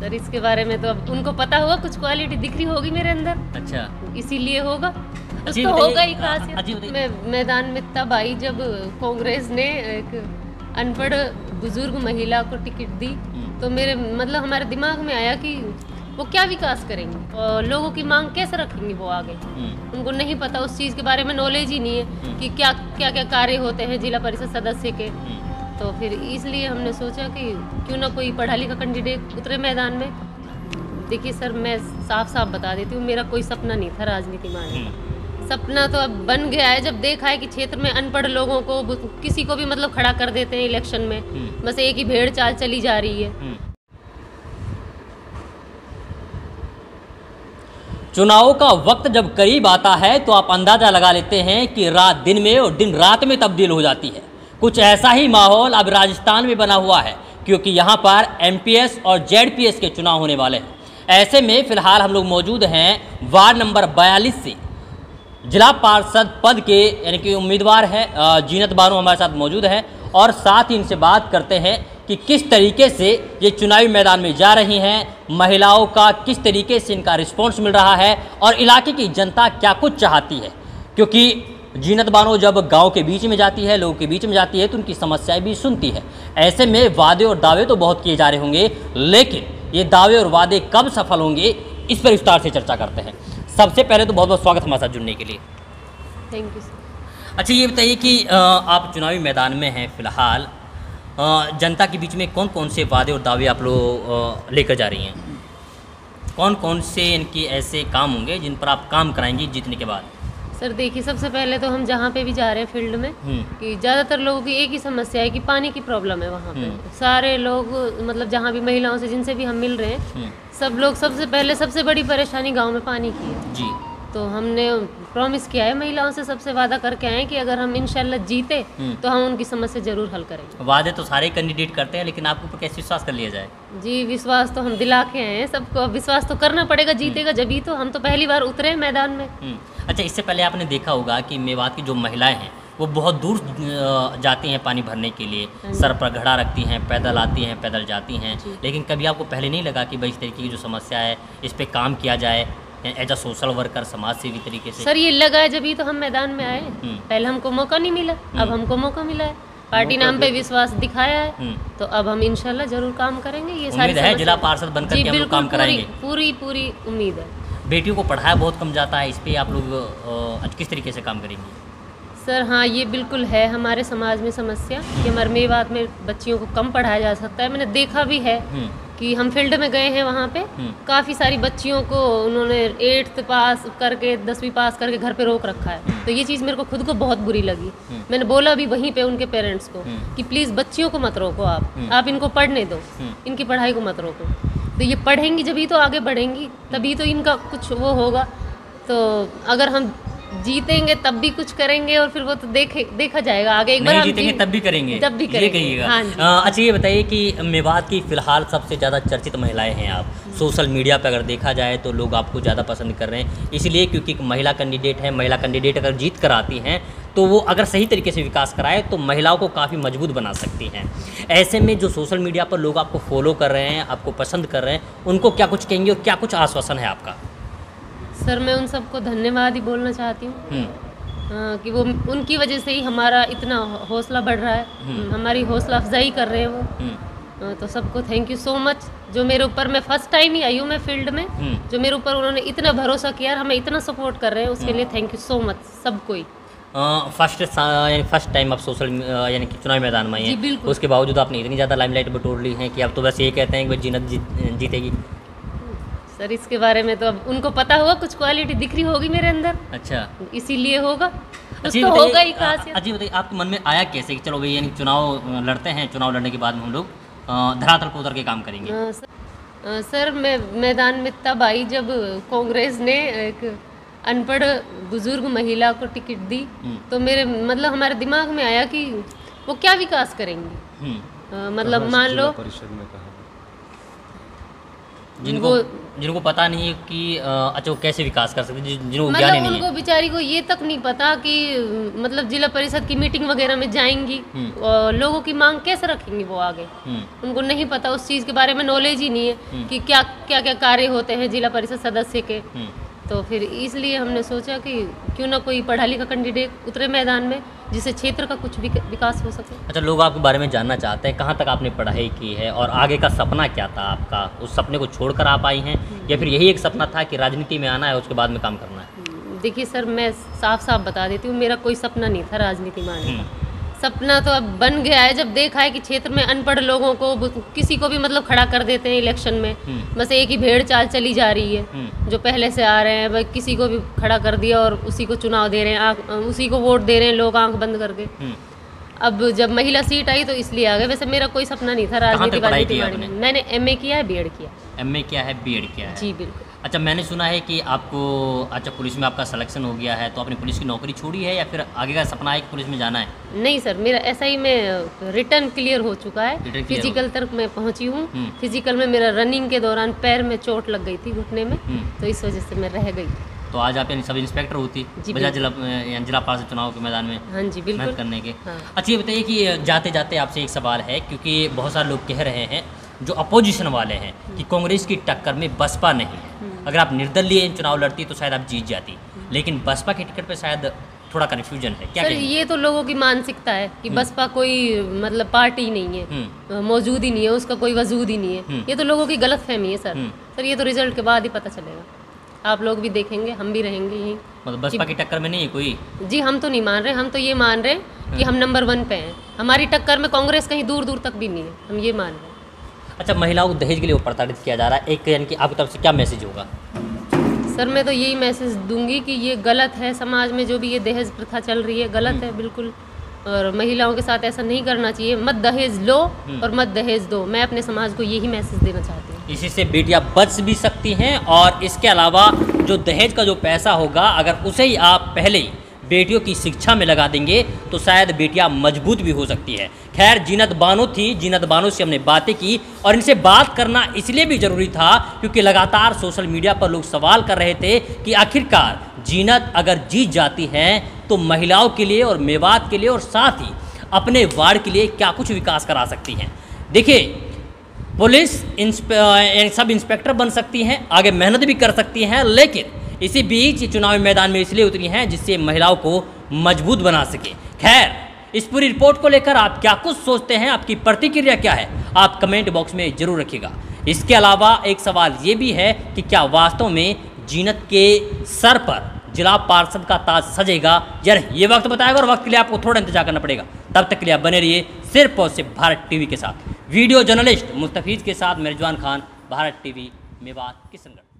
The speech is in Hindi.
सर इसके बारे में तो अब उनको पता होगा, कुछ क्वालिटी दिख रही होगी मेरे अंदर। अच्छा, इसीलिए होगा, कुछ जी तो बताइए, होगा ही हाँ, खासियत। मैं मैदान में तब आई जब कांग्रेस ने एक अनपढ़ बुजुर्ग महिला को टिकट दी, तो मेरे मतलब हमारे दिमाग में आया कि वो क्या विकास करेंगे और लोगों की मांग कैसे रखेंगे वो आगे। उनको नहीं पता, उस चीज़ के बारे में नॉलेज ही नहीं है कि क्या क्या क्या कार्य होते हैं जिला परिषद सदस्य के। तो फिर इसलिए हमने सोचा कि क्यों ना कोई पढ़ा लिखा कैंडिडेट उतरे मैदान में। देखिए सर, मैं साफ साफ बता देती हूँ, मेरा कोई सपना नहीं था राजनीति में आने का। सपना तो अब बन गया है जब देखा है कि क्षेत्र में अनपढ़ लोगों को किसी को भी मतलब खड़ा कर देते हैं इलेक्शन में। बस एक ही भेड़ चाल चली जा रही है। चुनाव का वक्त जब करीब आता है तो आप अंदाज़ा लगा लेते हैं कि रात दिन में और दिन रात में तब्दील हो जाती है। कुछ ऐसा ही माहौल अब राजस्थान में बना हुआ है, क्योंकि यहाँ पर एमपीएस और जेडपीएस के चुनाव होने वाले हैं। ऐसे में फ़िलहाल हम लोग मौजूद हैं वार्ड नंबर 42 से। जिला पार्षद पद के यानी कि उम्मीदवार हैं जीनत बानो हमारे साथ मौजूद हैं, और साथ ही इनसे बात करते हैं कि किस तरीके से ये चुनावी मैदान में जा रही हैं, महिलाओं का किस तरीके से इनका रिस्पॉन्स मिल रहा है और इलाके की जनता क्या कुछ चाहती है। क्योंकि जीनत बानो जब गांव के बीच में जाती है, लोगों के बीच में जाती है, तो उनकी समस्याएं भी सुनती है। ऐसे में वादे और दावे तो बहुत किए जा रहे होंगे, लेकिन ये दावे और वादे कब सफल होंगे, इस पर विस्तार से चर्चा करते हैं। सबसे पहले तो बहुत बहुत स्वागत हमारे साथ जुड़ने के लिए। Thank you sir. अच्छा, ये बताइए कि आप चुनावी मैदान में हैं फिलहाल, जनता के बीच में कौन कौन से वादे और दावे आप लोग लेकर जा रही हैं? कौन कौन से इनके ऐसे काम होंगे जिन पर आप काम कराएंगी जीतने के बाद? सर देखिए, सबसे पहले तो हम जहाँ पे भी जा रहे हैं फील्ड में, कि ज़्यादातर लोगों की एक ही समस्या है कि पानी की प्रॉब्लम है वहाँ पे। सारे लोग मतलब जहाँ भी महिलाओं से जिनसे भी हम मिल रहे हैं, सब लोग सबसे पहले सबसे बड़ी परेशानी गांव में पानी की है जी। तो हमने प्रॉमिस किया है, महिलाओं से सबसे वादा करके आए कि अगर हम इंशाल्लाह जीते तो हम उनकी समस्या जरूर हल करेंगे। वादे तो सारे कैंडिडेट करते हैं, लेकिन आपके ऊपर कैसे विश्वास कर लिया जाए? जी, विश्वास तो हम दिला के आए हैं सबको, विश्वास तो करना पड़ेगा, जीतेगा जब ही तो। हम तो पहली बार उतरे हैं मैदान में। अच्छा, इससे पहले आपने देखा होगा कि मेवात की जो महिलाएं हैं वो बहुत दूर जाती हैं पानी भरने के लिए, सर पर घड़ा रखती हैं, पैदल आती हैं, पैदल जाती हैं, लेकिन कभी आपको पहले नहीं लगा कि भाई इस तरीके की जो समस्या है इस पर काम किया जाए एज अ सोशल वर्कर, समाज सेवी तरीके से? सर ये लगा है जब ही तो हम मैदान में आए। पहले हमको मौका नहीं मिला, अब हमको मौका मिला है। पार्टी ने हम पे विश्वास दिखाया है, तो अब हम इंशाल्लाह जरूर काम करेंगे। ये सारी है जिला पार्षद बनकर के हम लोग काम कराएंगे, पूरी पूरी उम्मीद है। बेटियों को पढ़ाया बहुत कम जाता है, इस पे आप लोग किस तरीके से काम करेंगे? सर हाँ, ये बिल्कुल है हमारे समाज में समस्या कि हमारे मेवात में बच्चियों को कम पढ़ाया जा सकता है। मैंने देखा भी है कि हम फील्ड में गए हैं, वहाँ पे काफ़ी सारी बच्चियों को उन्होंने 8th पास करके 10वीं पास करके घर पे रोक रखा है। तो ये चीज़ मेरे को खुद को बहुत बुरी लगी। मैंने बोला भी वहीं पे उनके पेरेंट्स को कि प्लीज़ बच्चियों को मत रोको, आप इनको पढ़ने दो, इनकी पढ़ाई को मत रोको। तो ये पढ़ेंगी जब ही तो आगे बढ़ेंगी, तभी तो इनका कुछ वो होगा। तो अगर हम जीतेंगे तब भी कुछ करेंगे, और फिर वो तो देखा जाएगा आगे। एक बार हम जीतेंगे तब भी करेंगे, तब भी करेंगे। ये कहिएगा। हाँ, अच्छा, ये बताइए कि मेवात की फ़िलहाल सबसे ज़्यादा चर्चित महिलाएं हैं आप। सोशल मीडिया पर अगर देखा जाए तो लोग आपको ज़्यादा पसंद कर रहे हैं, इसलिए क्योंकि एक महिला कैंडिडेट है। महिला कैंडिडेट अगर जीत कर आती हैं तो वो अगर सही तरीके से विकास कराए तो महिलाओं को काफ़ी मजबूत बना सकती हैं। ऐसे में जो सोशल मीडिया पर लोग आपको फॉलो कर रहे हैं, आपको पसंद कर रहे हैं, उनको क्या कुछ कहेंगे और क्या कुछ आश्वासन है आपका? सर मैं उन सबको धन्यवाद ही बोलना चाहती हूँ कि वो उनकी वजह से ही हमारा इतना हौसला बढ़ रहा है, हमारी हौसला अफजाई कर रहे हैं वो। तो सबको थैंक यू सो मच। जो मेरे ऊपर, मैं फर्स्ट टाइम ही आई हूँ मैं फील्ड में, जो मेरे ऊपर उन्होंने इतना भरोसा किया, हमें इतना सपोर्ट कर रहे हैं, उसके लिए थैंक यू सो मच सबको ही। फर्स्ट टाइम आप सोशल यानी कि चुनावी मैदान में आई हैं, उसके बावजूद आपने इतनी ज़्यादा लाइमलाइट बटोर ली है कि अब तो बस ये कहते हैं कि जीनत जीतेगी। सर इसके बारे में तो अब उनको पता होगा, कुछ क्वालिटी दिख रही होगी मेरे अंदर। अच्छा, इसीलिए होगा, कुछ तो होगा ही खासियत। अजी बताइए, आपके मन में आया कैसे कि चलो भाई यानी चुनाव लड़ते हैं, चुनाव लड़ने के बाद हम लोग धरातल पर उतर के काम करेंगे? सर मैं मैदान में तब आई जब कांग्रेस ने एक अनपढ़ बुजुर्ग महिला को टिकट दी, तो मेरे मतलब हमारे दिमाग में आया कि वो क्या विकास करेंगी। मतलब मान लो जिनको जिनको पता नहीं है कि अच्छा वो कैसे विकास कर सकते हैं, जिनको ज्ञान ही मतलब नहीं है। उनको बेचारी को ये तक नहीं पता कि मतलब जिला परिषद की मीटिंग वगैरह में जाएंगी और लोगों की मांग कैसे रखेंगी वो आगे। उनको नहीं पता, उस चीज़ के बारे में नॉलेज ही नहीं है कि क्या क्या क्या कार्य होते हैं जिला परिषद सदस्य के। तो फिर इसलिए हमने सोचा कि क्यों ना कोई पढ़ा लिखा कैंडिडेट उतरे मैदान में जिससे क्षेत्र का कुछ भी विकास हो सके। अच्छा, लोग आपके बारे में जानना चाहते हैं कहाँ तक आपने पढ़ाई की है और आगे का सपना क्या था आपका, उस सपने को छोड़कर आप आई हैं या फिर यही एक सपना था कि राजनीति में आना है उसके बाद में काम करना है? देखिए सर, मैं साफ साफ बता देती हूँ, मेरा कोई सपना नहीं था राजनीति में आने का। सपना तो अब बन गया है जब देखा है कि क्षेत्र में अनपढ़ लोगों को किसी को भी मतलब खड़ा कर देते हैं इलेक्शन में। बस एक ही भेड़ चाल चली जा रही है, जो पहले से आ रहे हैं भाई किसी को भी खड़ा कर दिया और उसी को चुनाव दे रहे हैं, उसी को वोट दे रहे हैं लोग आंख बंद करके। अब जब महिला सीट आई तो इसलिए आ गए, वैसे मेरा कोई सपना नहीं था राजनीति में। मैंने MA किया है, B.Ed किया। MA किया है, B.Ed किया है। जी बिल्कुल। अच्छा, मैंने सुना है कि आपको अच्छा पुलिस में आपका सिलेक्शन हो गया है, तो आपने पुलिस की नौकरी छोड़ी है या फिर आगे का सपना है कि पुलिस में जाना है? नहीं सर, मेरा ऐसा ही में रिटर्न क्लियर हो चुका है, फिजिकल तक मैं पहुंची हूँ। फिजिकल में मेरा रनिंग के दौरान पैर में चोट लग गई थी घुटने में, तो इस वजह से मैं रह गई। तो आज आप यानी सब इंस्पेक्टर होती बजाय जिला पार्षद चुनाव के मैदान में हाँ जी बिल्कुल मेहनत करने के। अच्छा, ये बताइए कि जाते जाते आपसे एक सवाल है, क्योंकि बहुत सारे लोग कह रहे हैं जो अपोजिशन वाले हैं कि कांग्रेस की टक्कर में बसपा नहीं है, अगर आप निर्दलीय चुनाव लड़ती तो शायद आप जीत जाती, लेकिन बसपा के टिकट पर शायद थोड़ा कन्फ्यूजन है। क्या सर, ये तो लोगों की मानसिकता है कि बसपा कोई मतलब पार्टी नहीं है, मौजूद ही नहीं है, उसका कोई वजूद ही नहीं है। ये तो लोगों की गलतफहमी है सर। सर, ये तो रिजल्ट के बाद ही पता चलेगा, आप लोग भी देखेंगे, हम भी रहेंगे यहीं। मतलब बसपा की टक्कर में नहीं है कोई? जी, हम तो नहीं मान रहे, हम तो ये मान रहे हैं कि हम नंबर 1 पे हैं, हमारी टक्कर में कांग्रेस कहीं दूर दूर तक भी नहीं है, हम ये मान रहे हैं। अच्छा, महिलाओं को दहेज के लिए प्रताड़ित किया जा रहा है, एक यानी कि आपकी तरफ से क्या मैसेज होगा? सर, मैं तो यही मैसेज दूंगी कि ये गलत है, समाज में जो भी ये दहेज प्रथा चल रही है गलत है बिल्कुल, और महिलाओं के साथ ऐसा नहीं करना चाहिए। मत दहेज लो और मत दहेज दो, मैं अपने समाज को यही मैसेज देना चाहती हूँ। इसी से बेटियां बच भी सकती हैं, और इसके अलावा जो दहेज का जो पैसा होगा अगर उसे ही आप पहले ही बेटियों की शिक्षा में लगा देंगे तो शायद बेटियां मजबूत भी हो सकती है। खैर, जीनत बानो थी, जीनत बानो से हमने बातें की, और इनसे बात करना इसलिए भी ज़रूरी था क्योंकि लगातार सोशल मीडिया पर लोग सवाल कर रहे थे कि आखिरकार जीनत अगर जीत जाती हैं तो महिलाओं के लिए और मेवात के लिए और साथ ही अपने वार्ड के लिए क्या कुछ विकास करा सकती हैं। देखिए, पुलिस सब इंस्पेक्टर बन सकती हैं, आगे मेहनत भी कर सकती हैं, लेकिन इसी बीच चुनावी मैदान में इसलिए उतरी हैं जिससे महिलाओं को मजबूत बना सके। खैर, इस पूरी रिपोर्ट को लेकर आप क्या कुछ सोचते हैं, आपकी प्रतिक्रिया क्या है, आप कमेंट बॉक्स में जरूर रखिएगा। इसके अलावा एक सवाल ये भी है कि क्या वास्तव में जीनत के सर पर जिला पार्षद का ताज सजेगा? यार, ये वक्त बताएगा, और वक्त के लिए आपको थोड़ा इंतजार करना पड़ेगा। तब तक के लिए आप बने रहिए सिर्फ और सिर्फ भारत टीवी के साथ। वीडियो जर्नलिस्ट मुस्तफीज के साथ मैं रिजवान खान, भारत टीवी, मेवात, किशनगढ़।